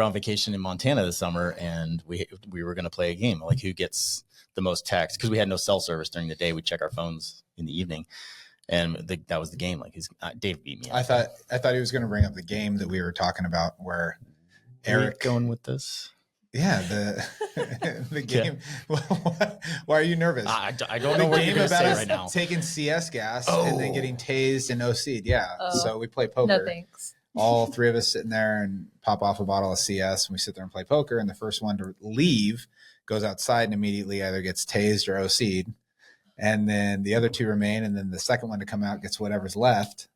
on vacation in Montana this summer, and we were going to play a game, like who gets the most text, because we had no cell service during the day. We check our phones in the evening, and that was the game. Like Dave beat me. I thought he was going to bring up the game that we were talking about where Eric going with this. Yeah, the game. Yeah. Why are you nervous? I don't know what you're going to say right now. Taking CS gas and then getting tased and OC'd. Yeah. So we play poker. No thanks. All three of us sitting there and pop off a bottle of CS, and we sit there and play poker. And the first one to leave goes outside and immediately either gets tased or OC'd. And then the other two remain. And then the second one to come out gets whatever's left.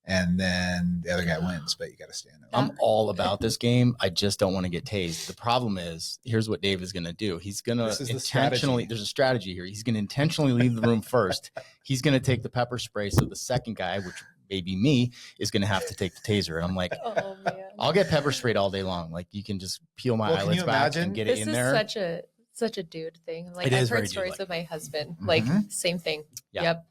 And then the other guy wins, but you got to stand there. I'm all about this game. I just don't want to get tased. The problem is, here's what Dave is going to do. He's going to intentionally, there's a strategy here. He's going to intentionally leave the room first. He's going to take the pepper spray. So the second guy, which may be me, is going to have to take the taser. And I'm like, oh, man. I'll get pepper sprayed all day long. Like, you can just peel my eyelids back and get it in there. This is such a dude thing. Like, I've heard stories with my husband. Like, same thing. Yeah. Yep.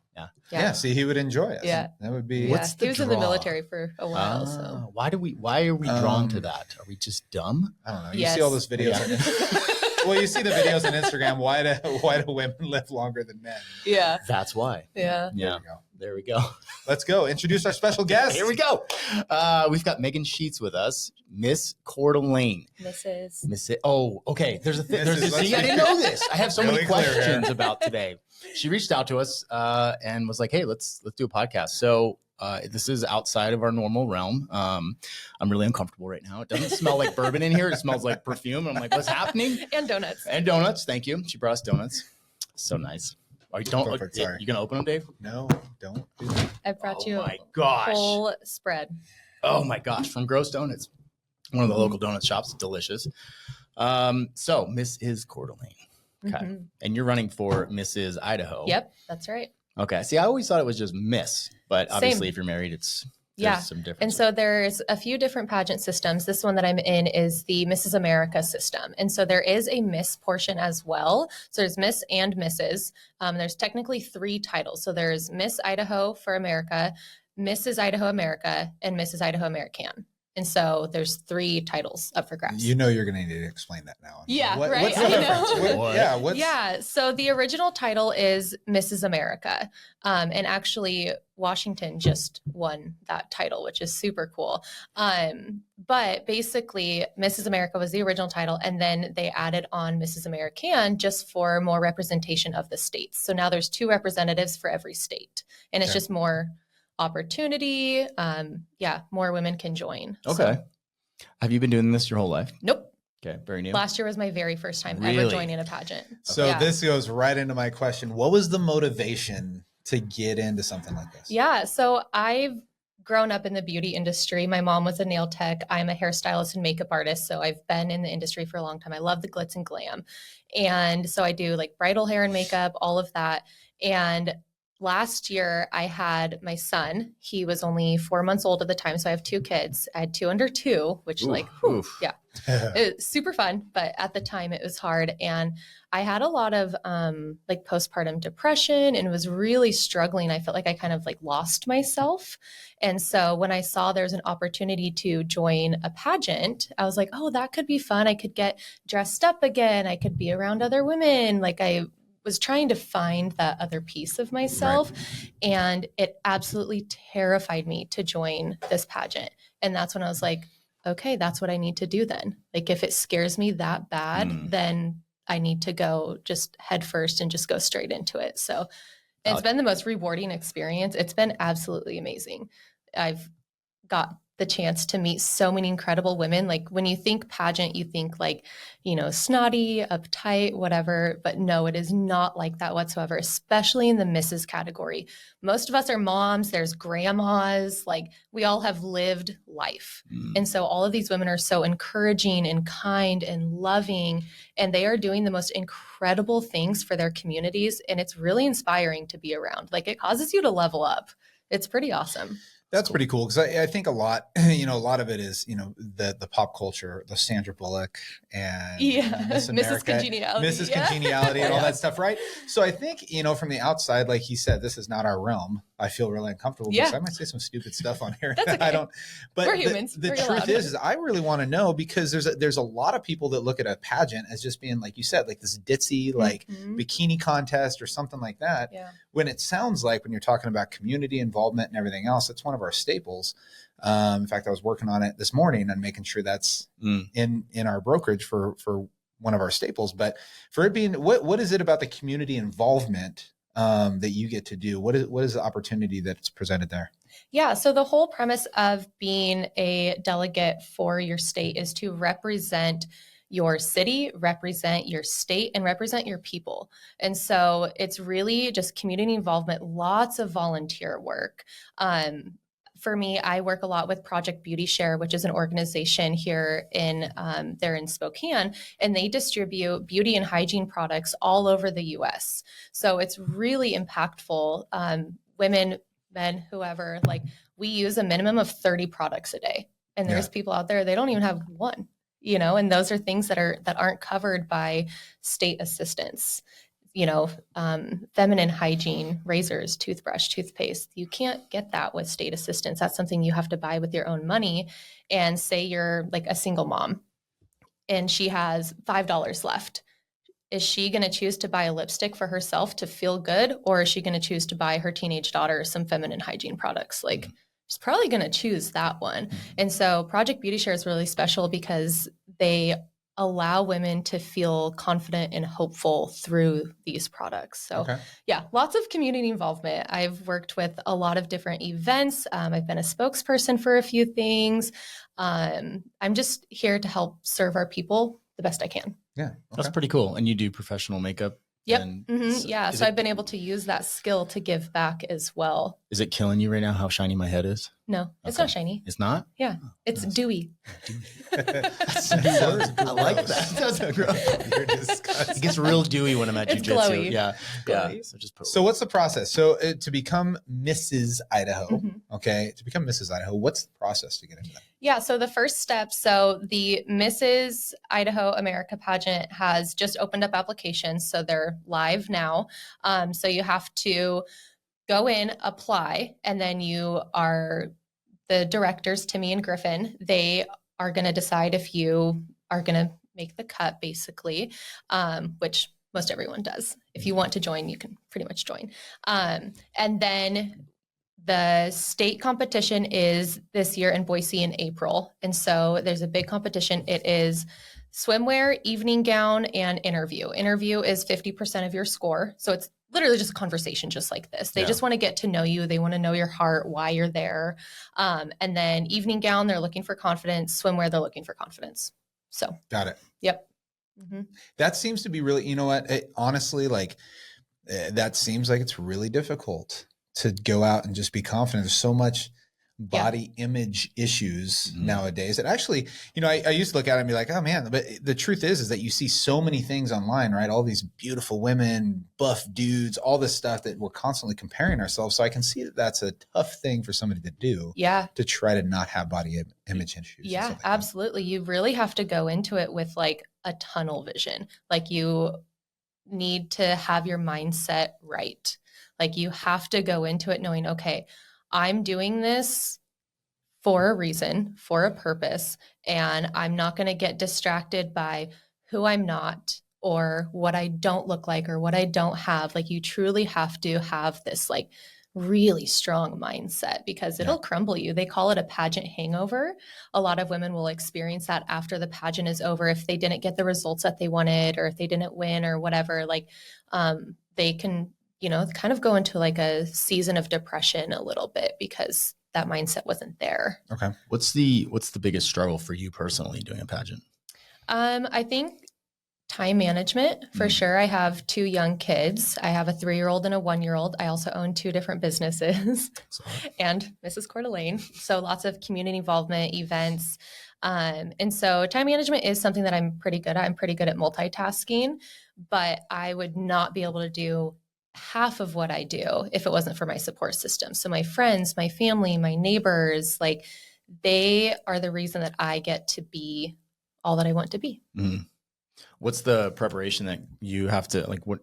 Yeah. See, he would enjoy it. Yeah. That would be. Yeah. He was in the military for a while. So why are we drawn to that? Are we just dumb? I don't know. You see all those videos. Well, you see the videos on Instagram. Why do women live longer than men? Yeah. That's why. Yeah. There we go. Let's go. Introduce our special guest. Here we go. We've got Meaghan Sheets with us. Miss Coeur d'Alene. Mrs. Oh, okay. There's a thing. See, I didn't know this. I have so many questions about today. She reached out to us and was like, "Hey, let's do a podcast." So this is outside of our normal realm. I'm really uncomfortable right now. It doesn't smell like bourbon in here. It smells like perfume. I'm like, "What's happening?" And donuts. And donuts. Thank you. She brought us donuts. So nice. You gonna open them, Dave? No, don't do that. I brought you a whole spread. Oh my gosh, from Gross Donuts, one of the local donut shops. Delicious. So Mrs. Coeur d'Alene. Okay. And you're running for Mrs. Idaho. Yep, that's right. Okay. See, I always thought it was just Miss, but obviously if you're married, there's some difference. And so there's a few different pageant systems. This one that I'm in is the Mrs. America system. And so there is a Miss portion as well. So there's Miss and Mrs. There's technically 3 titles. So there's Miss Idaho for America, Mrs. Idaho America, and Mrs. Idaho American. And so there's 3 titles up for grabs. You know you're going to need to explain that now. Yeah, right. What's the difference? Yeah. So the original title is Mrs. America. And actually, Washington just won that title, which is super cool. But basically, Mrs. America was the original title. And then they added on Mrs. American just for more representation of the states. So now there's 2 representatives for every state. And it's just more opportunity. More women can join. Okay. So. Have you been doing this your whole life? Nope. Okay. Very new. Last year was my very first time ever joining a pageant. So this goes right into my question. What was the motivation to get into something like this? Yeah. So I've grown up in the beauty industry. My mom was a nail tech. I'm a hairstylist and makeup artist. So I've been in the industry for a long time. I love the glitz and glam. And so I do like bridal hair and makeup, all of that. And last year, I had my son. He was only 4 months old at the time, so I have 2 kids. I had 2 under 2, which it was super fun, but at the time it was hard. And I had a lot of postpartum depression and was really struggling. I felt like I kind of lost myself. And so when I saw there's an opportunity to join a pageant, I was like, oh, that could be fun. I could get dressed up again. I could be around other women. I was trying to find that other piece of myself. Right. And it absolutely terrified me to join this pageant. And that's when I was like, okay, that's what I need to do then. If it scares me that bad, then I need to go just head first and just go straight into it. So it's been the most rewarding experience. It's been absolutely amazing. I've got the chance to meet so many incredible women. When you think pageant, you think snotty, uptight, whatever, but no, it is not like that whatsoever, especially in the Mrs. category. Most of us are moms, there's grandmas, we all have lived life. And so all of these women are so encouraging and kind and loving, and they are doing the most incredible things for their communities. And it's really inspiring to be around. It causes you to level up. It's pretty awesome. That's cool. Pretty cool. Cause I think a lot of it is, the pop culture, the Sandra Bullock and Miss America, Mrs. Congeniality and all that stuff. Right. So I think, from the outside, like he said, this is not our realm. I feel really uncomfortable because I might say some stupid stuff on here. That's okay. I don't, but we're humans. The truth is I really want to know, because there's a lot of people that look at a pageant as just being, like you said, like this ditzy, like bikini contest or something like that. Yeah. When it sounds like, when you're talking about community involvement and everything else, it's one of our staples. In fact, I was working on it this morning and making sure that's in our brokerage for one of our staples. But for it being, what is it about the community involvement that you get to do? What is the opportunity that's presented there? Yeah. So the whole premise of being a delegate for your state is to represent your city, represent your state, and represent your people. And so it's really just community involvement, lots of volunteer work. For me, I work a lot with Project Beauty Share, which is an organization here they're in Spokane, and they distribute beauty and hygiene products all over the US. So it's really impactful. Women, men, whoever, like, we use a minimum of 30 products a day. And there's people out there, they don't even have one, and those are things that aren't covered by state assistance. Feminine hygiene, razors, toothbrush, toothpaste. You can't get that with state assistance. That's something you have to buy with your own money. And say you're like a single mom and she has $5 left. Is she going to choose to buy a lipstick for herself to feel good? Or is she going to choose to buy her teenage daughter some feminine hygiene products? Like, she's probably going to choose that one. And so Project Beauty Share is really special because they allow women to feel confident and hopeful through these products. So lots of community involvement. I've worked with a lot of different events. I've been a spokesperson for a few things. I'm just here to help serve our people the best I can. Yeah. That's pretty cool. And you do professional makeup? Yep. So I've been able to use that skill to give back as well. Is it killing you right now how shiny my head is? No, it's not shiny. It's not? Yeah. It's dewy. That's a new word. I like that. That's You're disgusting. It gets real dewy when I'm at It's jujitsu. glowy. Yeah. So what's the process? So to become Mrs. Idaho, to become Mrs. Idaho, what's the process to get into that? Yeah. So the first step, so the Mrs. Idaho America pageant has just opened up applications. So they're live now. So you have to go in, apply, and then the directors, Timmy and Griffin, they are going to decide if you are going to make the cut, basically, which most everyone does. If you want to join, you can pretty much join. And then the state competition is this year in Boise in April. And so there's a big competition. It is swimwear, evening gown, and interview. Interview is 50% of your score. So it's literally just a conversation just like this. They just want to get to know you. They want to know your heart, why you're there. And then evening gown, they're looking for confidence. Swimwear, they're looking for confidence. So. Got it. Yep. That seems to be really, honestly, like that seems like it's really difficult to go out and just be confident. There's so much body image issues nowadays. And actually, I used to look at it and be like, oh man, but the truth is that you see so many things online, right? All these beautiful women, buff dudes, all this stuff that we're constantly comparing ourselves. So I can see that that's a tough thing for somebody to do. Yeah. To try to not have body image issues. Yeah, absolutely. You really have to go into it with like a tunnel vision. Like you need to have your mindset right. Like you have to go into it knowing, okay, I'm doing this for a reason, for a purpose, and I'm not going to get distracted by who I'm not or what I don't look like or what I don't have. Like you truly have to have this like really strong mindset because it'll crumble you. They call it a pageant hangover. A lot of women will experience that after the pageant is over if they didn't get the results that they wanted or if they didn't win or whatever. Like they can kind of go into like a season of depression a little bit because that mindset wasn't there. Okay. What's the biggest struggle for you personally doing a pageant? I think time management for sure. I have 2 young kids. I have a 3-year-old and a 1-year-old. I also own 2 different businesses and Mrs. Coeur Alene. So lots of community involvement, events. And so time management is something that I'm pretty good at. I'm pretty good at multitasking, but I would not be able to do half of what I do if it wasn't for my support system. So my friends, my family, my neighbors, like they are the reason that I get to be all that I want to be. Mm. What's the preparation that you have to like, what,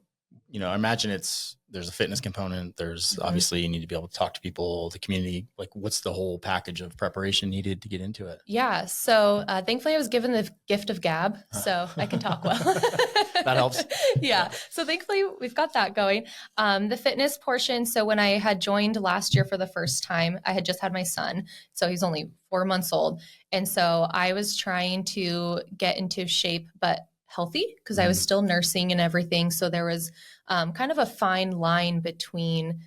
you know, I imagine there's a fitness component. There's obviously you need to be able to talk to people, the community, like what's the whole package of preparation needed to get into it? Yeah. So thankfully I was given the gift of gab, so I can talk well. That helps. Yeah. So thankfully we've got that going. The fitness portion. So when I had joined last year for the first time, I had just had my son. So he's only 4 months old. And so I was trying to get into shape, but healthy because I was still nursing and everything. So there was kind of a fine line between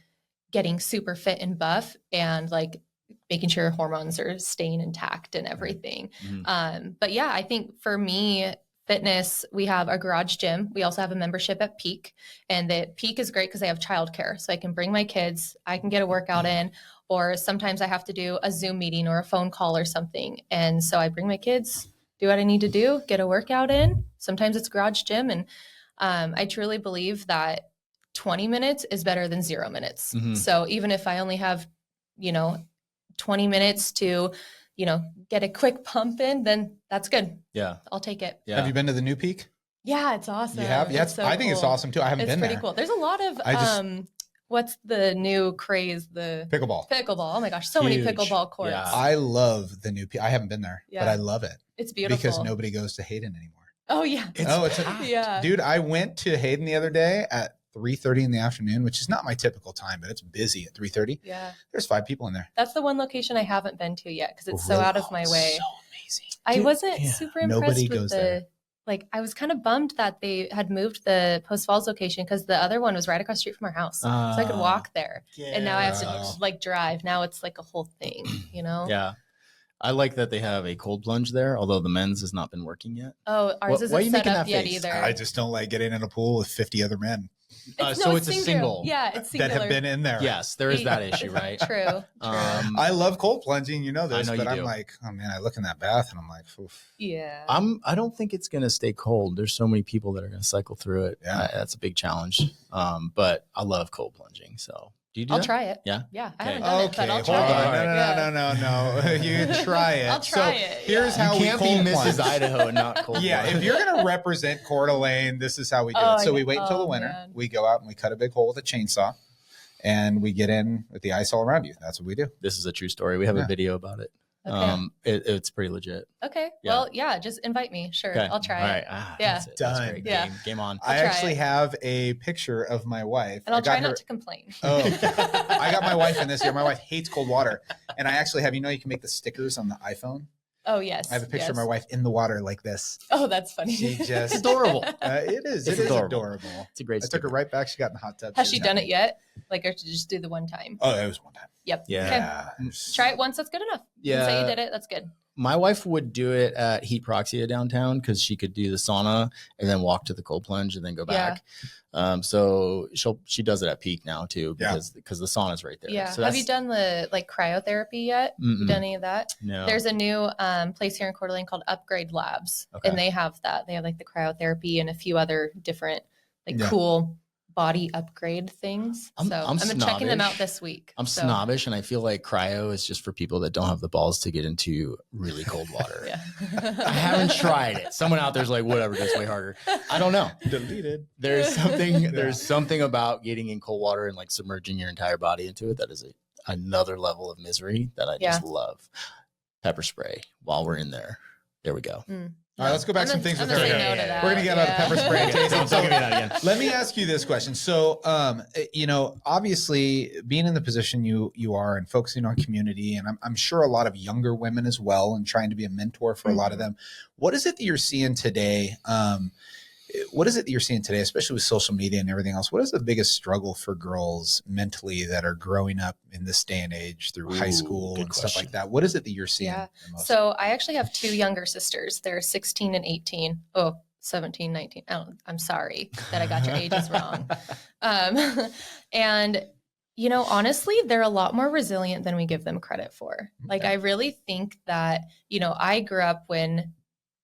getting super fit and buff and like making sure hormones are staying intact and everything. But yeah, I think for me, fitness, we have a garage gym. We also have a membership at Peak, and the Peak is great because they have childcare. So I can bring my kids, I can get a workout in, or sometimes I have to do a Zoom meeting or a phone call or something. And so I bring my kids, do what I need to do, get a workout in. Sometimes it's garage gym. And I truly believe that 20 minutes is better than 0 minutes. So even if I only have, 20 minutes to, get a quick pump in, then that's good. Yeah. I'll take it. Yeah. Have you been to the new Peak? Yeah, it's awesome. You have? Yeah, so I think cool. it's awesome too. I haven't been there. It's pretty cool. There's a lot of, what's the new craze? The pickleball. Pickleball. Oh my gosh. So many pickleball courts. Yeah. I love the new Peak. I haven't been there, but I love it. It's beautiful. Because nobody goes to Hayden anymore. Oh yeah. Dude, I went to Hayden the other day at 3:30 in the afternoon, which is not my typical time, but it's busy at 3:30. Yeah. There's 5 people in there. That's the one location I haven't been to yet because it's so out of my way. So amazing. I wasn't super impressed with there. Like, I was kind of bummed that they had moved the Post Falls location because the other one was right across the street from our house. So I could walk there. And now I have to drive. Now it's like a whole thing, Yeah. I like that they have a cold plunge there, although the men's has not been working yet. Oh, ours isn't set up yet face? either. I just don't like getting in a pool with 50 other men. So it's a single. Yeah, it's singular. That have been in there. Yes, there is that issue, right? True. I love cold plunging, this, but I'm do. like, oh man, I look in that bath and I'm like, oof. Yeah. I don't think it's going to stay cold. There's so many people that are going to cycle through it. Yeah. That's a big challenge. But I love cold plunging. So do you do I'll that? try it. Yeah. Yeah. I Okay. haven't done it, but I'll try it. No. You try it. I'll try it. Here's how you can't we be cold Mrs. plunge. Idaho and not cold. Yeah, plunge. if you're going to represent Coeur d'Alene, this is how we do it. So we wait until the winter. Man. We go out and we cut a big hole with a chainsaw and we get in with the ice all around you. That's what we do. This is a true story. We have a video about it. Okay. It's pretty legit. Okay. Yeah. Well, yeah, just invite me. Sure. Okay. I'll try All it. right. Yeah. That's it. Done. That's great. Yeah. Game on. I try actually it. have a picture of my wife. And I'll try got her- not to complain. Oh, I got my wife in this year. My wife hates cold water. And I actually have, you can make the stickers on the iPhone. Oh, yes. I have a picture of my wife in the water like this. Oh, that's funny. She just Adorable. It is. It's It is adorable. adorable. It's a great I took her right back. She got in the hot tub. Has she was done happy. it yet? Like, or should you just do the one time? Oh, it was one time. Yep. Yeah. Okay. Try it once. That's good enough. You can say you did it. That's good. My wife would do it at Heat Proxia downtown because she could do the sauna and then walk to the cold plunge and then go back. So she does it at Peak now too because the sauna's right there. Yeah. So have you done the cryotherapy yet? Mm-mm. You done any of that? No. There's a new place here in Coeur d'Alene called Upgrade Labs, and they have that. They have like the cryotherapy and a few other different cool body upgrade things. I'm checking them snobbish. out this week. I'm snobbish, and I feel like cryo is just for people that don't have the balls to get into really cold water. Yeah. I haven't tried it. Someone out there's like, whatever, just way harder. I don't know. Deleted. There's something about getting in cold water and like submerging your entire body into it that is another level of misery that I just love. Pepper spray while we're in there. There we go. All right, let's go back to some things with her. We're going to get out of pepper spray. Don't give me that again. Let me ask you this question. So, obviously being in the position you are and focusing on community, and I'm sure a lot of younger women as well, and trying to be a mentor for a lot of them. What is it that you're seeing today? Especially with social media and everything else? What is the biggest struggle for girls mentally that are growing up in this day and age through high school and stuff like that? What is it that you're seeing? Yeah. the most? So I actually have 2 younger sisters. They're 16 and 18. Oh, 17, 19. I'm sorry that I got your ages wrong. And, honestly, they're a lot more resilient than we give them credit for. Like, I really think that, I grew up when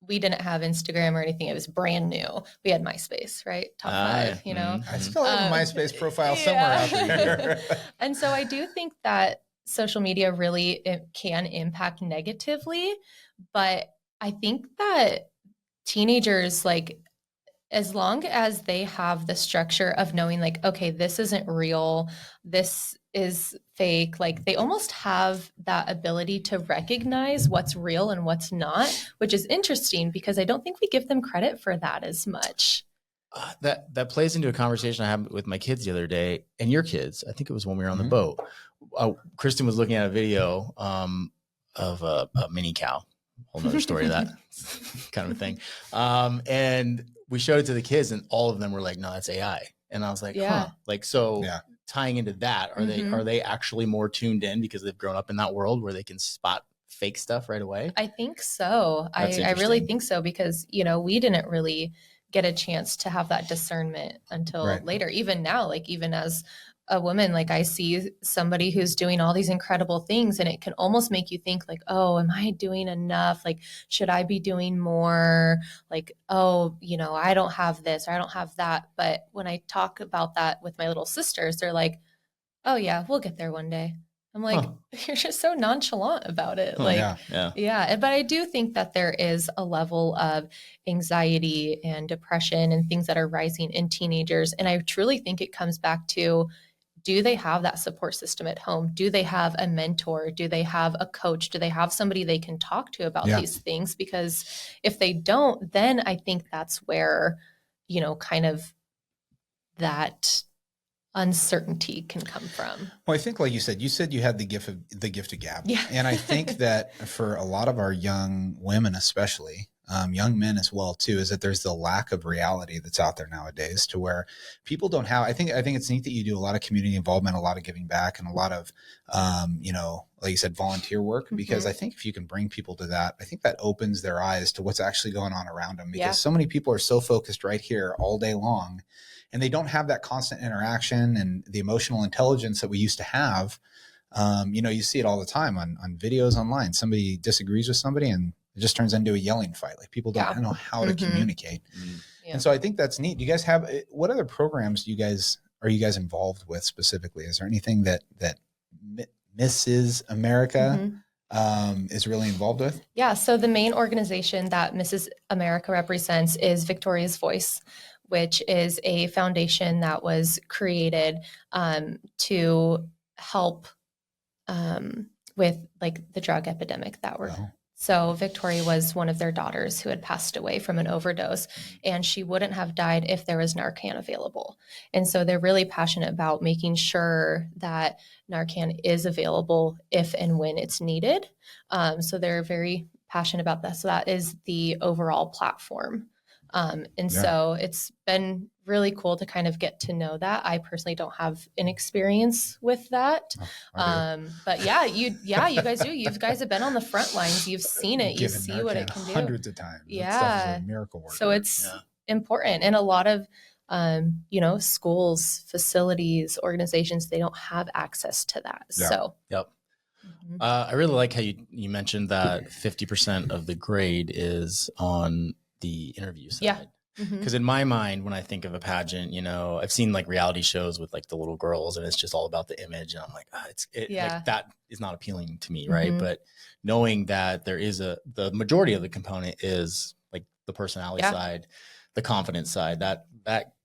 we didn't have Instagram or anything. It was brand new. We had MySpace, right? Top 5, you know. I still have a MySpace profile somewhere out there. And so I do think that social media really can impact negatively, but I think that teenagers, like, as long as they have the structure of knowing, like, okay, this isn't real, this is fake, like they almost have that ability to recognize what's real and what's not, which is interesting because I don't think we give them credit for that as much. That plays into a conversation I had with my kids the other day, and your kids. I think it was when we were on the boat. Kristen was looking at a video of a mini cow. Whole nother story of that kind of a thing. And we showed it to the kids, and all of them were like, "No, that's AI." And I was like, "Huh." Like, so tying into that, are they actually more tuned in because they've grown up in that world where they can spot fake stuff right away? I think so. I really think so, because, you know, we didn't really get a chance to have that discernment until later. Even now, like, even as a woman, like, I see somebody who's doing all these incredible things, and it can almost make you think, like, oh, am I doing enough? Like, should I be doing more? Like, oh, you know, I don't have this or I don't have that. But when I talk about that with my little sisters, they're like, oh yeah, we'll get there one day. I'm like, you're just so nonchalant about it. Like, yeah. But I do think that there is a level of anxiety and depression and things that are rising in teenagers. And I truly think it comes back to, do they have that support system at home? Do they have a mentor? Do they have a coach? Do they have somebody they can talk to about these things? Because if they don't, then I think that's where, you know, kind of that uncertainty can come from. Well, I think, like you said you had the gift of gab. Yeah. And I think that for a lot of our young women, especially, young men as well too, is that there's the lack of reality that's out there nowadays, to where people don't have, I think it's neat that you do a lot of community involvement, a lot of giving back, and a lot of, you know, like you said, volunteer work, because I think if you can bring people to that, I think that opens their eyes to what's actually going on around them, because so many people are so focused right here all day long, and they don't have that constant interaction and the emotional intelligence that we used to have. You know, you see it all the time on videos online. Somebody disagrees with somebody and it just turns into a yelling fight. Like, people don't know how to communicate. And so I think that's neat. Do you guys have, what other programs are you guys involved with specifically? Is there anything that Mrs. America is really involved with? Yeah. So the main organization that Mrs. America represents is Victoria's Voice, which is a foundation that was created to help with, like, the drug epidemic that we're. So Victoria was one of their daughters who had passed away from an overdose, and she wouldn't have died if there was Narcan available. And so they're really passionate about making sure that Narcan is available if and when it's needed. So they're very passionate about that. So that is the overall platform. So it's been really cool to kind of get to know that. I personally don't have an experience with that. But you guys do. You guys have been on the front lines. You've seen it. You see what it can do. Hundreds of times. Yeah. That stuff is a miracle work. So it's important. And a lot of, you know, schools, facilities, organizations, they don't have access to that. So. I really like how you mentioned that 50% of the grade is on the interview side. Because in my mind, when I think of a pageant, you know, I've seen like reality shows with like the little girls, and it's just all about the image, and I'm like, like, that is not appealing to me, right? But knowing that there is the majority of the component is like the personality side, the confidence side, that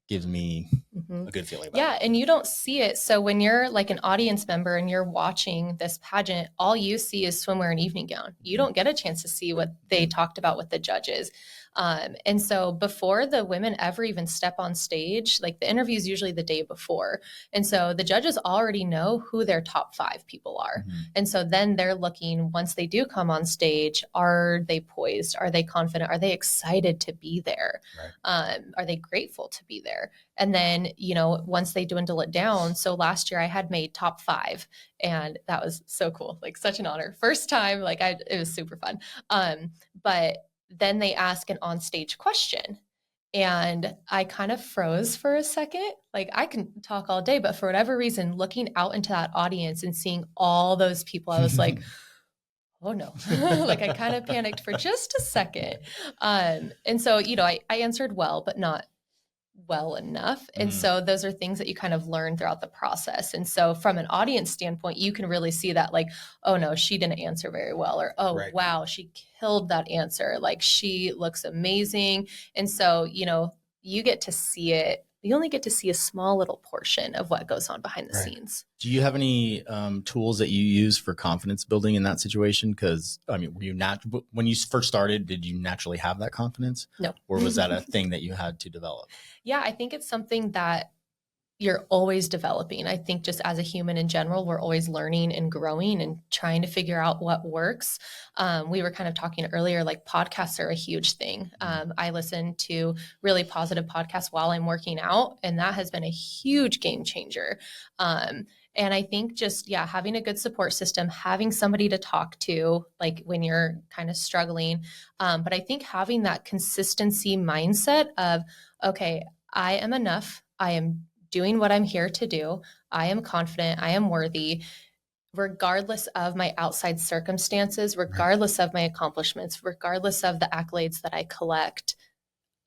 gives me a good feeling about it. And you don't see it. So when you're like an audience member and you're watching this pageant, all you see is swimwear and evening gown. You don't get a chance to see what they talked about with the judges. And so before the women ever even step on stage, like, the interview is usually the day before. And so the judges already know who their top 5 people are. And so then they're looking, once they do come on stage, are they poised? Are they confident? Are they excited to be there? Are they grateful to be there? And then, you know, once they dwindle it down. So last year I had made top 5, and that was so cool. Like, such an honor. First time, like, it was super fun. But then they ask an on-stage question, and I kind of froze for a second. Like, I can talk all day, but for whatever reason, looking out into that audience and seeing all those people, I was like, oh no, like I kind of panicked for just a second. And so, I answered well, but not well enough. And so those are things that you kind of learn throughout the process. And so from an audience standpoint, you can really see that like, oh no, she didn't answer very well, or, oh, Right. wow, she killed that answer. Like she looks amazing. And so, you get to see it. You only get to see a small little portion of what goes on behind the scenes. Do you have any tools that you use for confidence building in that situation? Because I mean, were you when you first started, did you naturally have that confidence? No. Or was that a thing that you had to develop? Yeah, I think it's something that you're always developing. I think just as a human in general, we're always learning and growing and trying to figure out what works. We were kind of talking earlier, like podcasts are a huge thing. I listen to really positive podcasts while I'm working out, and that has been a huge game changer. And I think just, having a good support system, having somebody to talk to, like when you're kind of struggling. But I think having that consistency mindset of, okay, I am enough. I am doing what I'm here to do. I am confident. I am worthy, regardless of my outside circumstances, regardless of my accomplishments, regardless of the accolades that I collect.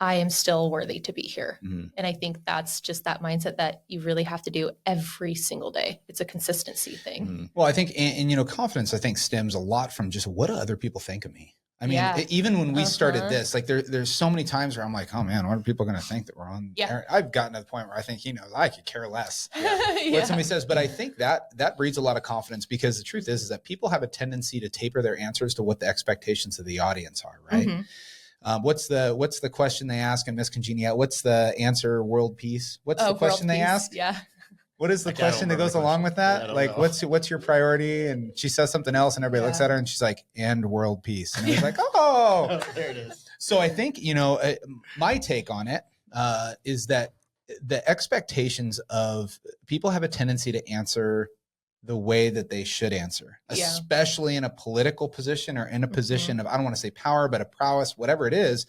I am still worthy to be here. Mm-hmm. And I think that's just that mindset that you really have to do every single day. It's a consistency thing. Mm-hmm. Well, I think, and confidence, I think stems a lot from just what do other people think of me? I mean, even when we started this, like there's so many times where I'm like, oh man, what are people going to think that we're on? Yeah. I've gotten to the point where I think, I could care less what somebody says. But I think that breeds a lot of confidence, because the truth is that people have a tendency to taper their answers to what the expectations of the audience are. Right. Mm-hmm. What's the question they ask in Miss Congeniality? What's the answer? World peace. What's the question they ask? Yeah. What is the question that goes along with that? Like, what's your priority? And she says something else, and everybody looks at her, and she's like, "And world peace." And it's like, oh, there it is. So I think my take on it is that the expectations of people have a tendency to answer the way that they should answer, especially in a political position or in a position of, I don't want to say power, but a prowess, whatever it is,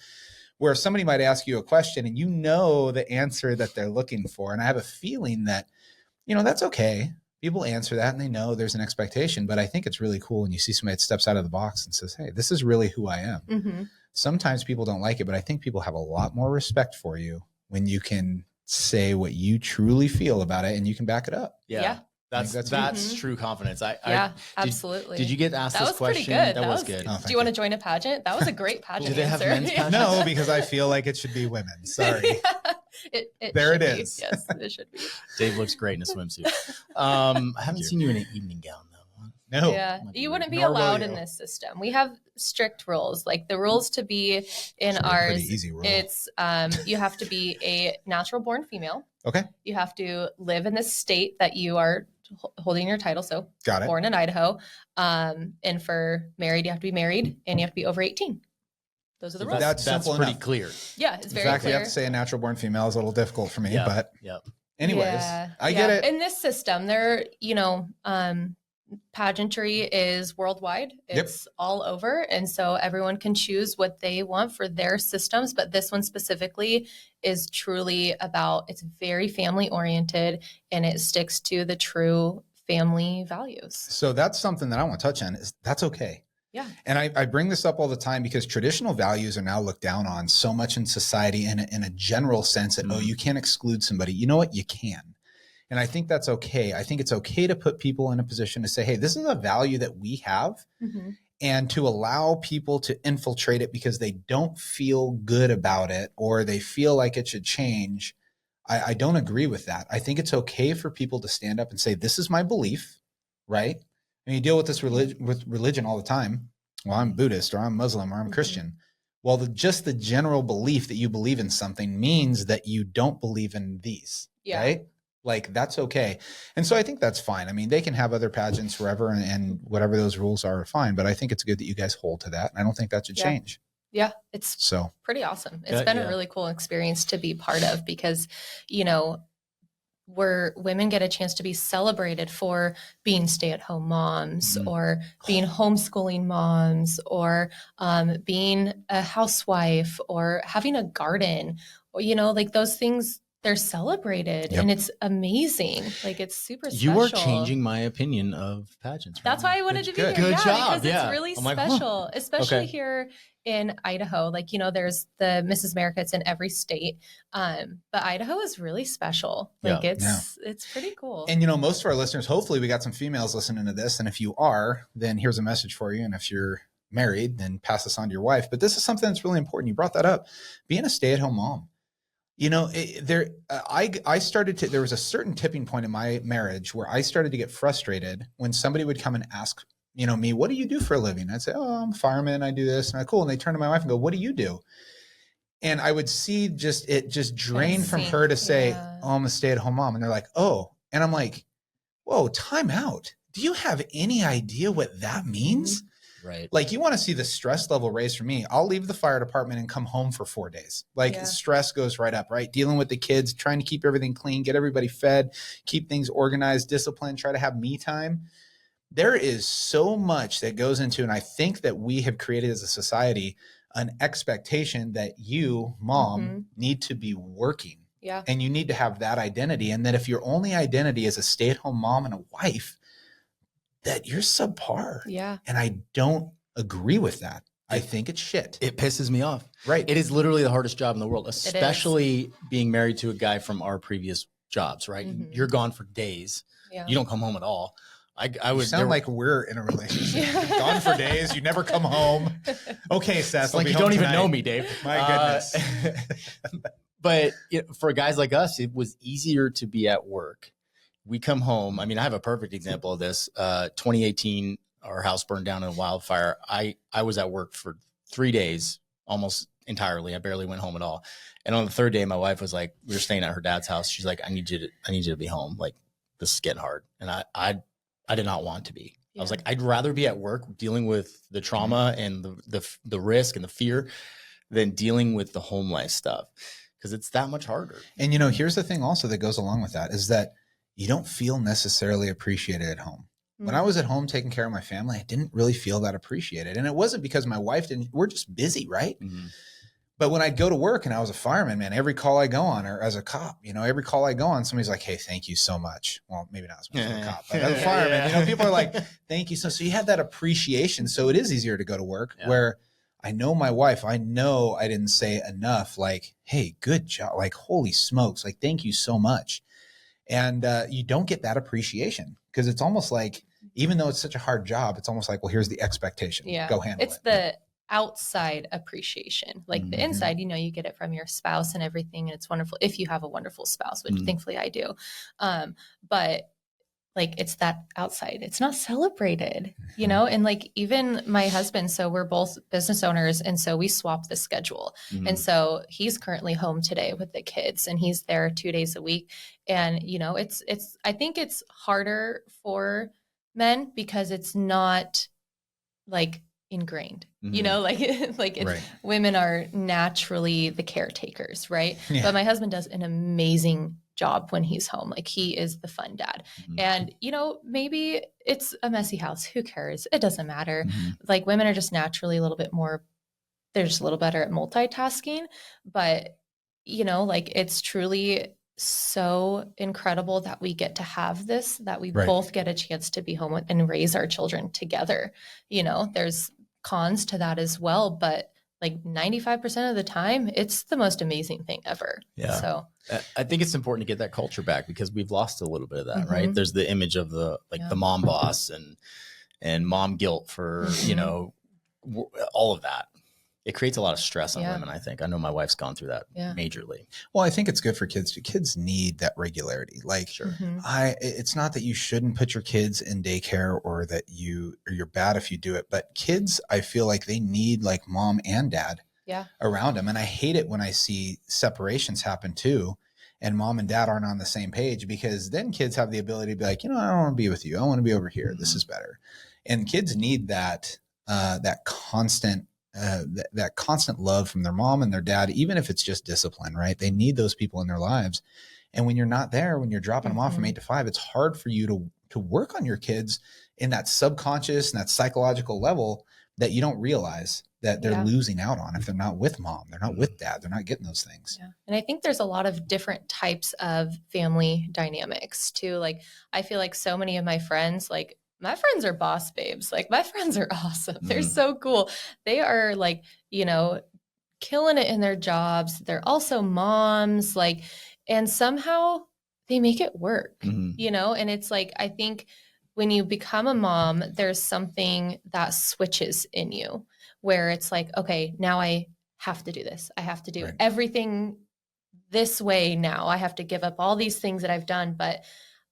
where somebody might ask you a question and the answer that they're looking for. And I have a feeling that, that's okay. People answer that and they know there's an expectation, but I think it's really cool when you see somebody that steps out of the box and says, hey, this is really who I am. Mm-hmm. Sometimes people don't like it, but I think people have a lot more respect for you when you can say what you truly feel about it and you can back it up. Yeah. That's true confidence. Absolutely. Did you get asked this question? That was pretty good. That was good. Do you want to join a pageant? That was a great pageant. Do they have men's pageants? No, because I feel like it should be women. Sorry. There it is. Yes, it should be. Dave looks great in a swimsuit. I haven't seen you in an evening gown though. No. Yeah, you wouldn't be allowed in this system. We have strict rules. Like the rules to be in ours, it's you have to be a natural born female. Okay. You have to live in the state that you are holding your title. So got it. Born in Idaho. And for married, you have to be married and you have to be over 18. Those are the rules. That's pretty clear. Yeah, it's very clear. In fact, you have to say a natural born female is a little difficult for me, but anyways, I get it. In this system, pageantry is worldwide. It's all over. And so everyone can choose what they want for their systems. But this one specifically is truly it's very family oriented and it sticks to the true family values. So that's something that I want to touch on is that's okay. Yeah. And I bring this up all the time because traditional values are now looked down on so much in society in a general sense that, you can't exclude somebody. You know what? You can. And I think that's okay. I think it's okay to put people in a position to say, hey, this is a value that we have, and to allow people to infiltrate it because they don't feel good about it or they feel like it should change. I don't agree with that. I think it's okay for people to stand up and say, this is my belief, right? And you deal with this with religion all the time. Well, I'm Buddhist or I'm Muslim or I'm Christian. Well, just the general belief that you believe in something means that you don't believe in these, right? Like that's okay. And so I think that's fine. I mean, they can have other pageants wherever and whatever those rules are fine, but I think it's good that you guys hold to that. And I don't think that should change. Yeah, it's pretty awesome. It's been a really cool experience to be part of because, where women get a chance to be celebrated for being stay-at-home moms or being homeschooling moms or being a housewife or having a garden, or, like those things they're celebrated Yep. and it's amazing. Like it's super special. You are changing my opinion of pageants. That's why I wanted to be here. Good job. Because it's really special, especially here in Idaho. Like, you know, there's the Mrs. America, it's in every state. But Idaho is really special. Like it's pretty cool. And, you know, most of our listeners, hopefully we got some females listening to this. And if you are, then here's a message for you. And if you're married, then pass this on to your wife. But this is something that's really important. You brought that up. Being a stay-at-home mom. You know, there was a certain tipping point in my marriage where I started to get frustrated when somebody would come and ask, you know, me, what do you do for a living? I'd say, oh, I'm a fireman. I do this. And cool. And they turn to my wife and go, what do you do? And I would see it just drain from her to say, oh, I'm a stay-at-home mom. And they're like, oh, and I'm like, whoa, time out. Do you have any idea what that means? Right. Like you want to see the stress level raised for me. I'll leave the fire department and come home for 4 days. Like stress goes right up, right? Dealing with the kids, trying to keep everything clean, get everybody fed, keep things organized, disciplined, try to have me time. There is so much that goes into, and I think that we have created as a society an expectation that you, mom, need to be working. Yeah. And you need to have that identity. And that if your only identity is a stay-at-home mom and a wife, that you're subpar. Yeah. And I don't agree with that. I think it's shit. It pisses me off. Right. It is literally the hardest job in the world, especially being married to a guy from our previous jobs, right? You're gone for days. Yeah. You don't come home at all. I would sound like we're in a relationship. Gone for days. You never come home. Okay, Seth. Like you don't even know me, Dave. My goodness. But for guys like us, it was easier to be at work. We come home. I mean, I have a perfect example of this. 2018, our house burned down in a wildfire. I was at work for 3 days, almost entirely. I barely went home at all. And on the third day, my wife was like, we were staying at her dad's house. She's like, I need you to be home. Like, this is getting hard. And I did not want to be. I was like, I'd rather be at work dealing with the trauma and the risk and the fear than dealing with the home life stuff, because it's that much harder. And, you know, here's the thing also that goes along with that is that you don't feel necessarily appreciated at home. When I was at home taking care of my family, I didn't really feel that appreciated. And it wasn't because my wife didn't, we're just busy, right? But when I'd go to work and I was a fireman, man, every call I go on, or as a cop, you know, every call I go on, somebody's like, hey, thank you so much. Well, maybe not as much as a cop, but as a fireman, you know, people are like, thank you. So you have that appreciation. So it is easier to go to work where I know my wife, I know I didn't say enough, like, hey, good job. Like, holy smokes. Like, thank you so much. And you don't get that appreciation because it's almost like, even though it's such a hard job, it's almost like, well, here's the expectation. Yeah. Go handle it. It's the outside appreciation. Like the inside, you know, you get it from your spouse and everything. And it's wonderful if you have a wonderful spouse, which thankfully I do. But like, it's that outside, it's not celebrated, you know? And like, even my husband, so we're both business owners. And so we swap the schedule. And so he's currently home today with the kids and he's there 2 days a week. And, you know, I think it's harder for men because it's not like ingrained, you know, like women are naturally the caretakers, right? But my husband does an amazing job when he's home. Like he is the fun dad. And, you know, maybe it's a messy house. Who cares? It doesn't matter. Like women are just naturally a little bit more, they're just a little better at multitasking. But, you know, like it's truly so incredible that we get to have this, that we both get a chance to be home with and raise our children together. You know, there's cons to that as well, but like 95% of the time, it's the most amazing thing ever. Yeah. So I think it's important to get that culture back because we've lost a little bit of that, right? There's the image of the mom boss and mom guilt for, you know, all of that. It creates a lot of stress on women, I think. I know my wife's gone through that majorly. Well, I think it's good for kids too. Kids need that regularity. Like it's not that you shouldn't put your kids in daycare or that you're bad if you do it, but kids, I feel like they need like mom and dad around them. And I hate it when I see separations happen too. And mom and dad aren't on the same page because then kids have the ability to be like, you know, I don't want to be with you. I want to be over here. This is better. And kids need that constant love from their mom and their dad, even if it's just discipline, right? They need those people in their lives. And when you're not there, when you're dropping them off from 8 to 5, it's hard for you to work on your kids in that subconscious and that psychological level that you don't realize that they're losing out on if they're not with mom, they're not with dad, they're not getting those things. Yeah. And I think there's a lot of different types of family dynamics too. Like, I feel like so many of my friends, like my friends are boss babes. Like my friends are awesome. They're so cool. They are like, you know, killing it in their jobs. They're also moms, like, and somehow they make it work, you know? And it's like, I think when you become a mom, there's something that switches in you where it's like, okay, now I have to do this. I have to do everything this way now. I have to give up all these things that I've done. But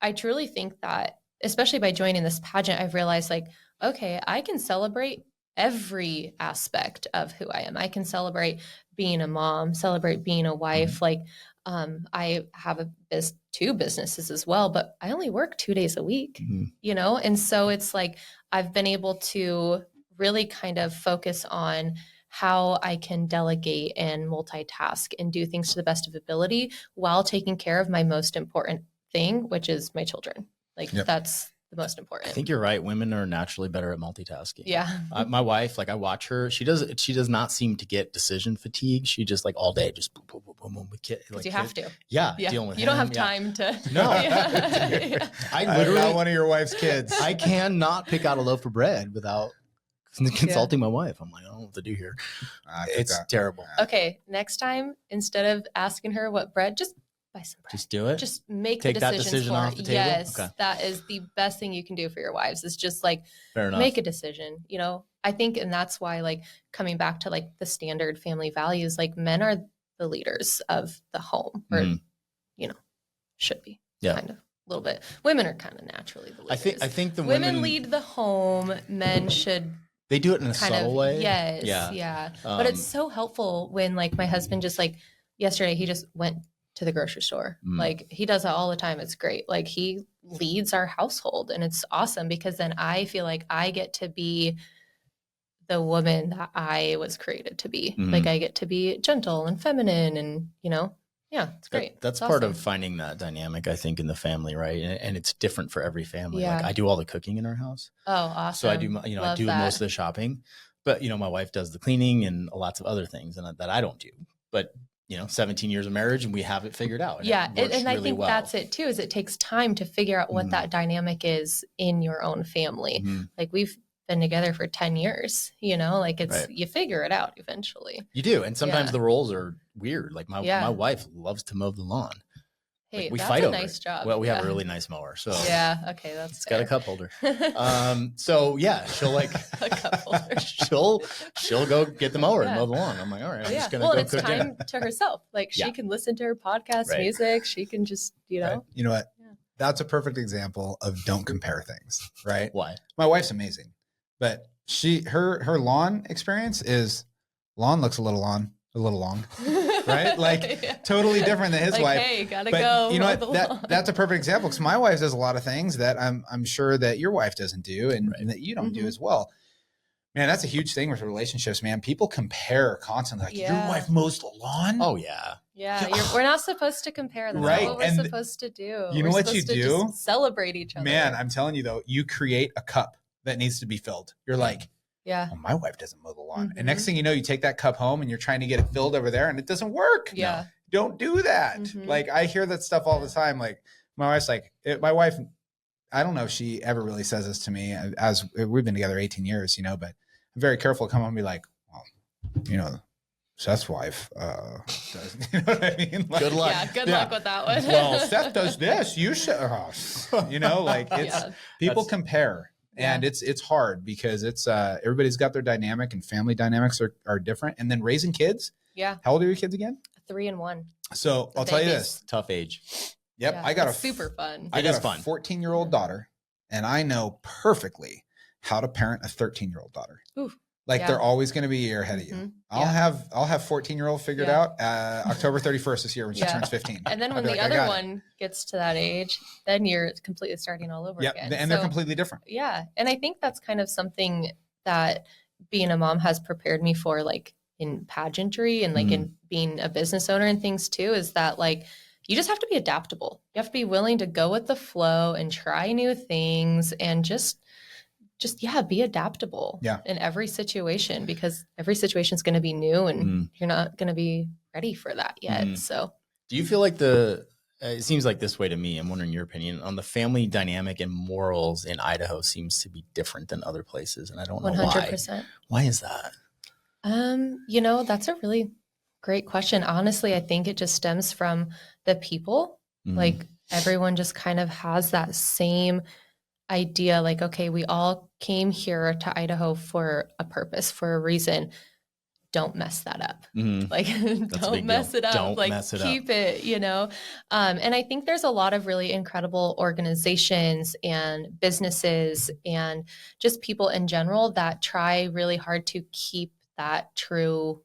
I truly think that, especially by joining this pageant, I've realized like, okay, I can celebrate every aspect of who I am. I can celebrate being a mom, celebrate being a wife. Like, I have two businesses as well, but I only work 2 days a week, you know? And so it's like, I've been able to really kind of focus on how I can delegate and multitask and do things to the best of ability while taking care of my most important thing, which is my children. Like that's the most important. I think you're right. Women are naturally better at multitasking. Yeah. My wife, like I watch her, she does not seem to get decision fatigue. She just like all day, just boom, boom, boom, boom, boom with kids. Like, you have to. Yeah. Dealing with you don't have time to. No. I literally, not one of your wife's kids. I cannot pick out a loaf of bread without consulting my wife. I'm like, I don't know what to do here. It's terrible. Okay. Next time, instead of asking her what bread, just buy some bread. Just do it. Just make Take the that decisions decision for off the table. Yes, okay. That is the best thing you can do for your wives. Is just like Fair enough. Make a decision. You know, I think, and that's why, like, coming back to like the standard family values, like men are the leaders of the home, or you know, should be kind of a little bit. Women are kind of naturally the leaders. I think the women lead the home. Men should. They do it in a subtle way. Yes. Yeah. But it's so helpful when, like, my husband just, like, yesterday, he just went to the grocery store. Like, he does that all the time. It's great. Like, he leads our household, and it's awesome because then I feel like I get to be the woman that I was created to be. Like, I get to be gentle and feminine and, you know, yeah, it's great. That's it's part awesome. of finding that dynamic, I think, in the family, right? And it's different for every family. Yeah. Like, I do all the cooking in our house. Oh, awesome. So I do, I do most of the shopping, but, my wife does the cleaning and lots of other things that I don't do. But, 17 years of marriage and we have it figured out. And and I think that's it too, is it takes time to figure out what that dynamic is in your own family. Like, we've been together for 10 years, like it's, you figure it out eventually. You do. And sometimes the roles are weird. Like my wife loves to mow the lawn. Hey, like, we that's fight a over nice it. job. Well, we have a really nice mower. So okay. It's got a cup holder. So yeah, she'll like a cup holder. she'll go get the mower and mow the lawn. I'm like, all right, I'm just gonna go it's cook time dinner. to herself. Like, she can listen to her podcast music. She can just, Right. You know what? Yeah. That's a perfect example of don't compare things, right? Why? My wife's amazing, but her lawn experience is lawn looks a little long, right? Like totally different than his like, wife. Hey, gotta go. You know what? That's a perfect example, because my wife does a lot of things that I'm sure that your wife doesn't do and that you don't do as well. Man, that's a huge thing with relationships, man. People compare constantly. Like, your wife mows the lawn? Oh, yeah. Yeah, we're not supposed to compare. That's not what we're supposed to do. You know what you do? Just celebrate each other. Man, I'm telling you, though, you create a cup that needs to be filled. You're like, oh, my wife doesn't mow the lawn. And next thing you know, you take that cup home and you're trying to get it filled over there and it doesn't work. Yeah. No, don't do that. Like, I hear that stuff all the time. Like, my wife's like, my wife, I don't know if she ever really says this to me, as we've been together 18 years, but I'm very careful to come home and be like, well, Seth's wife does, you know what I mean? Like, good luck. Yeah, good luck with that one. Well, Seth does this. You should, like, it's people compare. And it's hard because it's everybody's got their dynamic, and family dynamics are different. And then raising kids. Yeah. How old are your kids again? 3 and 1. So I'll tell you this. Tough age. Yep. Yeah, I got super fun. I got a 14-year-old daughter, and I know perfectly how to parent a 13-year-old daughter. Ooh. Like, they're always going to be a year ahead of you. I'll have 14-year-old figured out October 31st this year when she turns 15. And then when the other one gets to that age, then you're completely starting all over again. And they're completely different. Yeah. And I think that's kind of something that being a mom has prepared me for, like, in pageantry and like in being a business owner and things too, is that, like, you just have to be adaptable. You have to be willing to go with the flow and try new things and just just, be adaptable in every situation, because every situation is going to be new and you're not going to be ready for that yet. So do you feel like it seems like this way to me, I'm wondering your opinion on the family dynamic and morals in Idaho seems to be different than other places. And I don't know 100%. Why. Why is that? That's a really great question. Honestly, I think it just stems from the people. Like everyone just kind of has that same idea, like, okay, we all came here to Idaho for a purpose, for a reason. Don't mess that up. Like, don't mess it up. Don't like, mess it keep up. It, and I think there's a lot of really incredible organizations and businesses and just people in general that try really hard to keep that true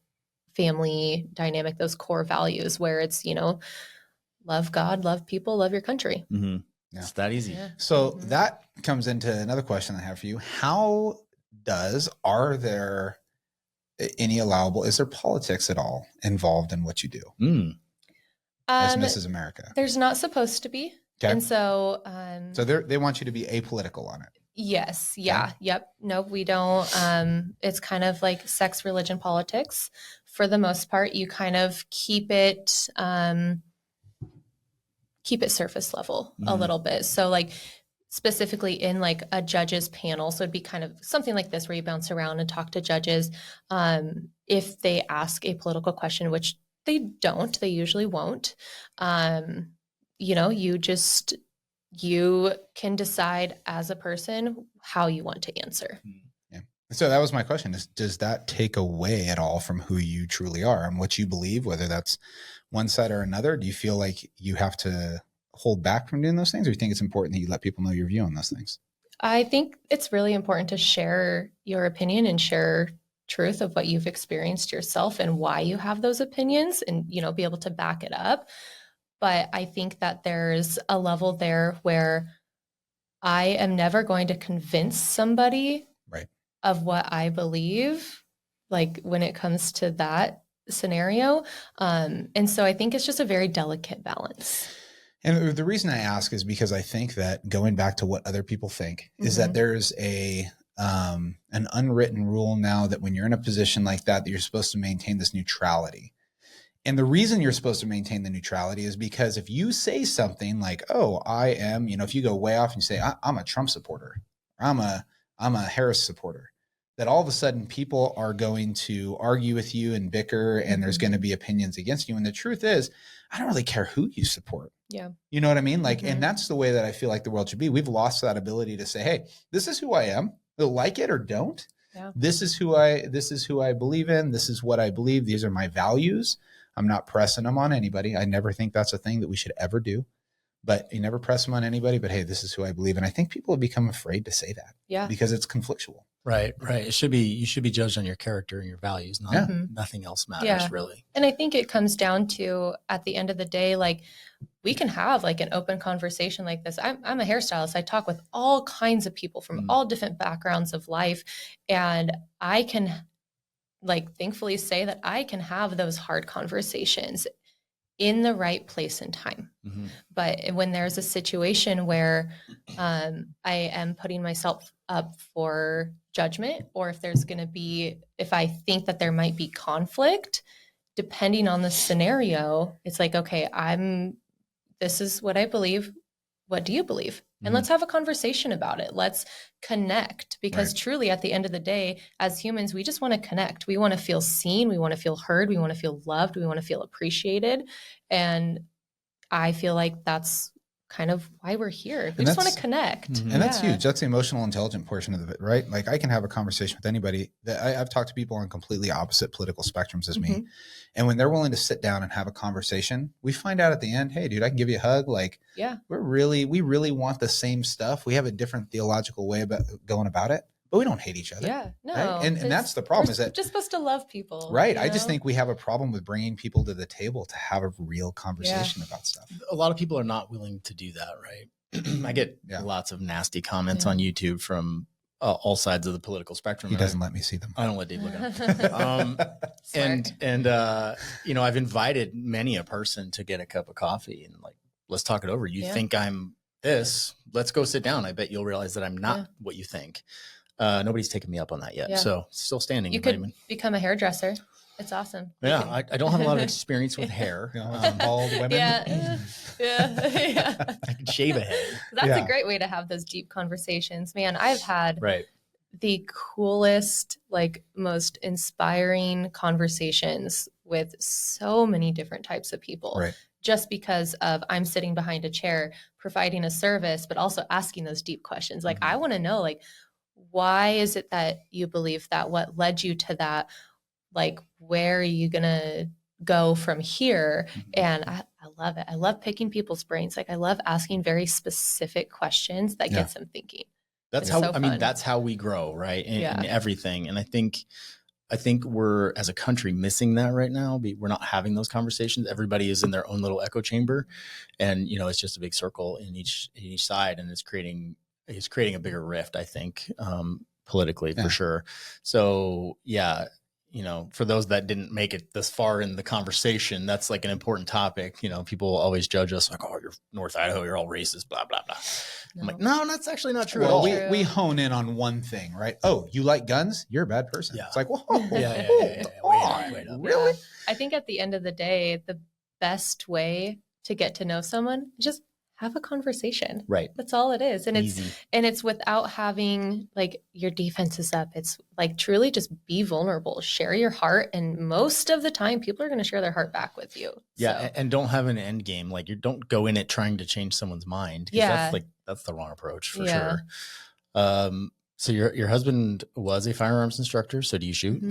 family dynamic, those core values where it's, love God, love people, love your country. It's that easy. Yeah. So that comes into another question I have for you. Are there is there politics at all involved in what you do as Mrs. America? There's not supposed to be. Okay. And so, so they want you to be apolitical on it. Yes. Yeah. Okay. Yep. No, we don't. It's kind of like sex, religion, politics. For the most part, you kind of keep it surface level a little bit. So like specifically in like a judges panel. So it'd be kind of something like this where you bounce around and talk to judges. If they ask a political question, which they usually won't, you can decide as a person how you want to answer. Yeah. So that was my question does that take away at all from who you truly are and what you believe, whether that's one side or another? Do you feel like you have to hold back from doing those things, or do you think it's important that you let people know your view on those things? I think it's really important to share your opinion and share truth of what you've experienced yourself and why you have those opinions and, be able to back it up. But I think that there's a level there where I am never going to convince somebody of what I believe, like when it comes to that scenario. And so I think it's just a very delicate balance. And the reason I ask is because I think that going back to what other people think is that there's an unwritten rule now that when you're in a position like that you're supposed to maintain this neutrality. And the reason you're supposed to maintain the neutrality is because if you say something like, oh, I am, if you go way off and you say, I'm a Trump supporter, or I'm a Harris supporter, that all of a sudden people are going to argue with you and bicker and there's going to be opinions against you. And the truth is, I don't really care who you support. Yeah. You know what I mean? Like, and that's the way that I feel like the world should be. We've lost that ability to say, hey, this is who I am. Like it or don't. Yeah. This is who I believe in. This is what I believe. These are my values. I'm not pressing them on anybody. I never think that's a thing that we should ever do, but you never press them on anybody, but hey, this is who I believe. And I think people have become afraid to say that because it's conflictual. Right. You should be judged on your character and your values. Nothing else matters really. And I think it comes down to, at the end of the day, like we can have like an open conversation like this. I'm a hairstylist. I talk with all kinds of people from all different backgrounds of life. And I can thankfully say that I can have those hard conversations in the right place and time. But when there's a situation where I am putting myself up for judgment, or if I think that there might be conflict, depending on the scenario, it's like, okay, this is what I believe. What do you believe? And let's have a conversation about it. Let's connect, because truly at the end of the day, as humans, we just want to connect. We want to feel seen. We want to feel heard. We want to feel loved. We want to feel appreciated. And I feel like that's kind of why we're here. We just want to connect. And that's huge. That's the emotional intelligent portion of it, right? Like I can have a conversation with anybody that I've talked to people on completely opposite political spectrums as me. And when they're willing to sit down and have a conversation, we find out at the end, hey dude, I can give you a hug. Like we really want the same stuff. We have a different theological way about going about it, but we don't hate each other. Yeah, no. Right? And that's the problem, is that we're just supposed to love people. Right. I just think we have a problem with bringing people to the table to have a real conversation about stuff. A lot of people are not willing to do that, right? I get lots of nasty comments on YouTube from all sides of the political spectrum. He doesn't let me see them. I don't let Dave look at them. And I've invited many a person to get a cup of coffee and like, let's talk it over. You think I'm this, let's go sit down. I bet you'll realize that I'm not what you think. Nobody's taken me up on that yet. Yeah. So still standing. You could become a hairdresser. It's awesome. Yeah. I don't have a lot of experience with hair. Bald women. Yeah. I can shave a head. That's a great way to have those deep conversations. Man, I've had the coolest, like most inspiring conversations with so many different types of people. Just because of I'm sitting behind a chair providing a service, but also asking those deep questions. Like, I want to know, like, why is it that you believe that? What led you to that? Like, where are you going to go from here? And I love it. I love picking people's brains. Like, I love asking very specific questions that gets them thinking. That's how, I mean, that's how we grow, right? In everything. And I think we're, as a country, missing that right now. We're not having those conversations. Everybody is in their own little echo chamber, and it's just a big circle in each side, and it's creating a bigger rift, I think, politically for sure. So for those that didn't make it this far in the conversation, that's like an important topic. People always judge us like, oh, you're North Idaho, you're all racist, blah, blah, blah. No. I'm like, no, that's actually not true at all. We hone in on one thing, right? Oh, you like guns? You're a bad person. It's like, whoa, wait up. Really? I think at the end of the day, the best way to get to know someone is just have a conversation. Right. That's all it is. And easy. It's without having like your defenses up. It's like truly just be vulnerable, share your heart. And most of the time people are going to share their heart back with you. Yeah. So. And don't have an end game. Like you don't go in it trying to change someone's mind. Yeah. That's the wrong approach for sure. So your husband was a firearms instructor. So do you shoot?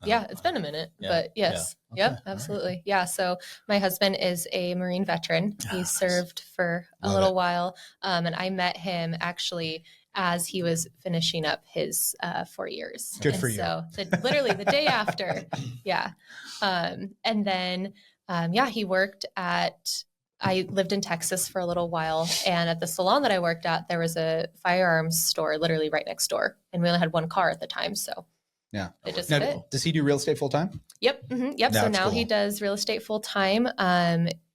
Yeah, it's been a minute, but yes. Yeah. Okay. Yep, absolutely. Right. Yeah. So my husband is a Marine veteran. He served for a little while. And I met him actually as he was finishing up his 4 years. Good for you. So literally the day after. Yeah. And then, he worked I lived in Texas for a little while, and at the salon that I worked at, there was a firearms store literally right next door. And we only had one car at the time. So yeah. It just now, fit. Does he do real estate full time? Yep. Yep. So now he does real estate full time.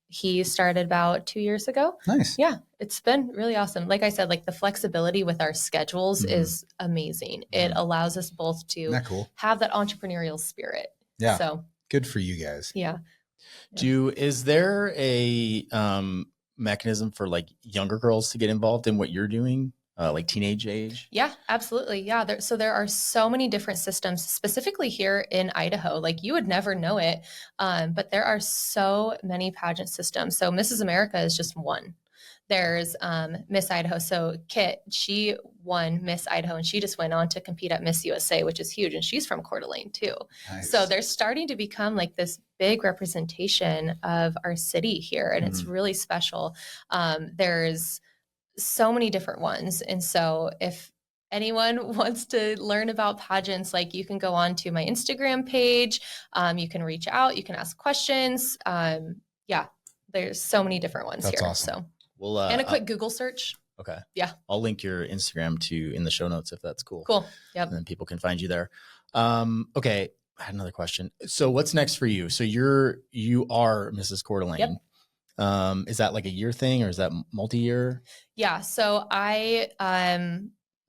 He started about 2 years ago. Nice. Yeah. It's been really awesome. Like I said, like the flexibility with our schedules is amazing. It allows us both to have that entrepreneurial spirit. Yeah. So good for you guys. Yeah. Is there a mechanism for like younger girls to get involved in what you're doing? Like teenage age? Yeah, absolutely. Yeah. There are so many different systems, specifically here in Idaho. Like you would never know it, but there are so many pageant systems. So Mrs. America is just one. There's Miss Idaho. So Kit, she won Miss Idaho, and she just went on to compete at Miss USA, which is huge. And she's from Coeur d'Alene too. Nice. So they're starting to become like this big representation of our city here, and it's really special. There's so many different ones. And so if anyone wants to learn about pageants, like you can go on to my Instagram page. You can reach out, you can ask questions. There's so many different ones. That's here. Awesome. So and a quick Google search. Okay. Yeah. I'll link your Instagram in the show notes if that's cool. Cool. Yep. And then people can find you there. Okay. I had another question. So what's next for you? So you are Mrs. Coeur d'Alene. Yep. Is that like a year thing or is that multi-year? Yeah. So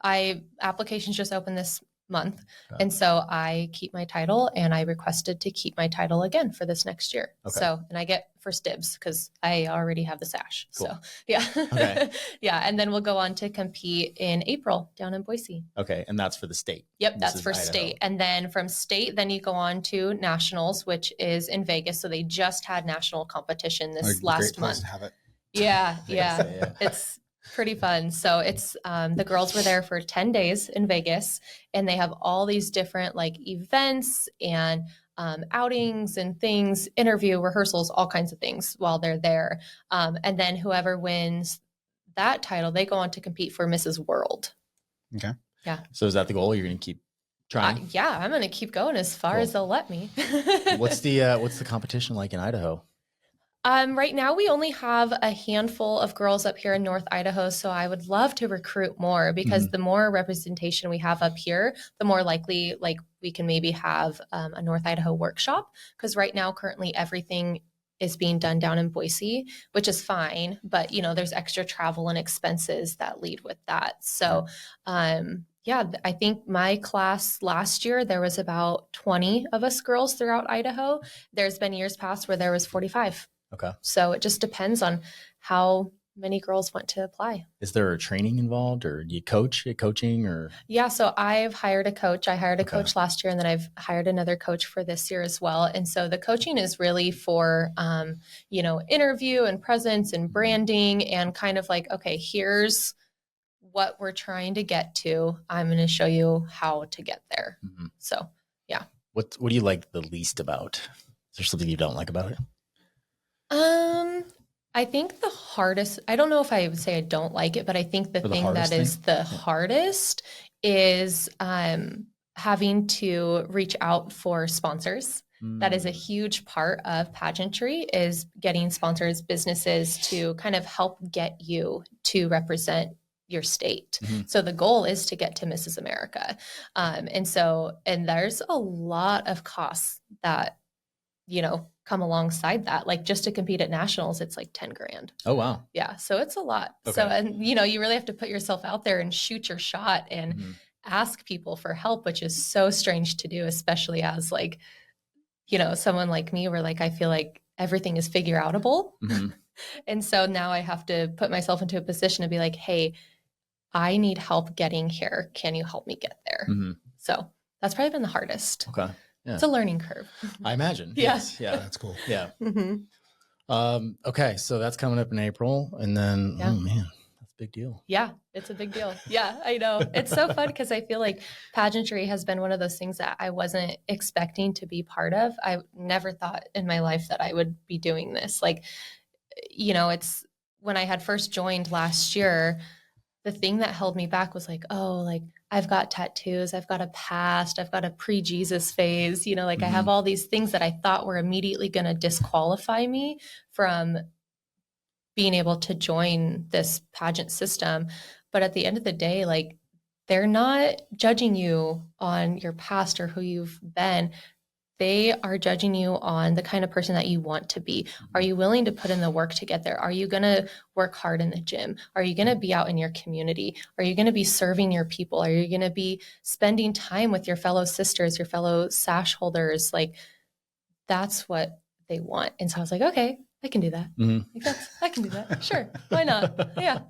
applications just opened this month. Okay. And so I keep my title, and I requested to keep my title again for this next year. Okay. So, and I get first dibs because I already have the sash. Cool. So yeah. Okay. Yeah. And then we'll go on to compete in April down in Boise. Okay. And that's for the state. Yep. That's for Idaho. State. And then from state, then you go on to nationals, which is in Vegas. So they just had national competition this last month. To have it. Yeah. Yeah. It's pretty fun. So it's the girls were there for 10 days in Vegas, and they have all these different like events and outings and things, interview, rehearsals, all kinds of things while they're there. And then whoever wins that title, they go on to compete for Mrs. World. Okay. Yeah. So is that the goal? You're going to keep trying? Yeah, I'm going to keep going as far as they'll let me. What's the competition like in Idaho? Right now we only have a handful of girls up here in North Idaho, so I would love to recruit more, because the more representation we have up here, the more likely like we can maybe have a North Idaho workshop, because right now currently everything is being done down in Boise, which is fine, but there's extra travel and expenses that lead with that. So Yeah, I think my class last year, there was about 20 of us girls throughout Idaho. There's been years past where there was 45. Okay. So it just depends on how many girls want to apply. Is there a training involved, or do you coaching or? Yeah, so I've hired a coach. I hired a coach last year, and then I've hired another coach for this year as well. And so the coaching is really for, interview and presence and branding, and kind of like, okay, here's what we're trying to get to. I'm going to show you how to get there. Mm-hmm. So, yeah. What do you like the least about? Is there something you don't like about it? I think the hardest, I don't know if I would say I don't like it, but I think the thing that is the hardest is having to reach out for sponsors. That is a huge part of pageantry, is getting sponsors, businesses to kind of help get you to represent your state. Mm-hmm. So the goal is to get to Mrs. America. And there's a lot of costs that, come alongside that. Like just to compete at nationals, it's like 10 grand. Oh, wow. Yeah. So it's a lot. Okay. So, and you really have to put yourself out there and shoot your shot and ask people for help, which is so strange to do, especially as like, someone like me, where like, I feel like everything is figure outable. Mm-hmm. And so now I have to put myself into a position to be like, hey, I need help getting here. Can you help me get there? Mm-hmm. So that's probably been the hardest. Okay. Yeah. It's a learning curve. I imagine. Yeah. Yes. Yeah. That's cool. Yeah. Mm-hmm. Okay. So that's coming up in April. And then, oh man, that's a big deal. Yeah. It's a big deal. Yeah, I know. It's so fun because I feel like pageantry has been one of those things that I wasn't expecting to be part of. I never thought in my life that I would be doing this. Like, it's when I had first joined last year, the thing that held me back was like, oh, like I've got tattoos, I've got a past, I've got a pre-Jesus phase, I have all these things that I thought were immediately going to disqualify me from being able to join this pageant system. But at the end of the day, like they're not judging you on your past or who you've been. They are judging you on the kind of person that you want to be. Are you willing to put in the work to get there? Are you going to work hard in the gym? Are you going to be out in your community? Are you going to be serving your people? Are you going to be spending time with your fellow sisters, your fellow sash holders? Like that's what they want. And so I was like, okay, I can do that. Mm-hmm. Like I can do that. Sure. Why not? Yeah.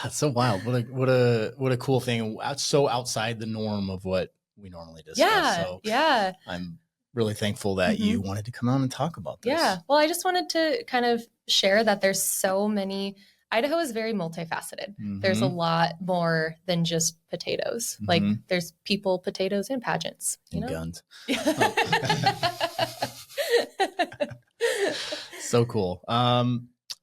That's so wild. What a cool thing. That's so outside the norm of what we normally discuss. Yeah. So yeah. I'm really thankful that you wanted to come on and talk about this. Yeah. Well, I just wanted to kind of share that there's so many. Idaho is very multifaceted. Mm-hmm. There's a lot more than just potatoes. Mm-hmm. Like there's people, potatoes, and pageants. And guns. So cool.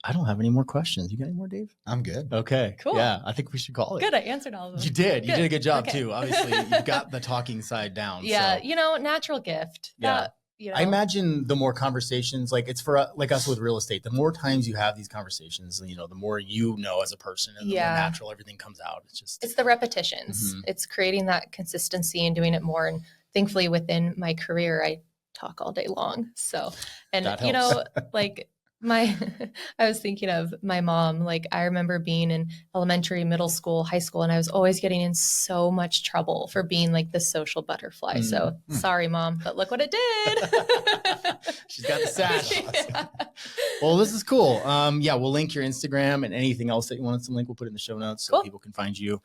I don't have any more questions. You got any more, Dave? I'm good. Okay. Cool. Yeah, I think we should call it. Good. I answered all of them. You did. You did a good job too. Obviously, you got the talking side down. Yeah. So. Natural gift. Yeah. I imagine the more conversations, like it's for like us with real estate, the more times you have these conversations, the more as a person and the more natural everything comes out. It's the repetitions. Mm-hmm. It's creating that consistency and doing it more. And thankfully within my career, I talk all day long. So, and I was thinking of my mom. Like I remember being in elementary, middle school, high school, and I was always getting in so much trouble for being like the social butterfly. So sorry, Mom, but look what it did. She's got the sash. Yeah. Well, this is cool. We'll link your Instagram and anything else that you want us to link. We'll put it in the show notes so people can find you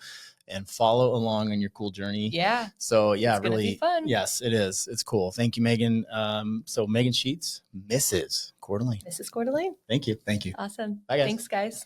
and follow along on your cool journey. Yeah. So it's really fun. Yes, it is. It's cool. Thank you, Meaghan. So Meaghan Sheets, Mrs. Coeur d'Alene. Mrs. Coeur d'Alene. Thank you. Thank you. Awesome. Bye, guys. Thanks, guys.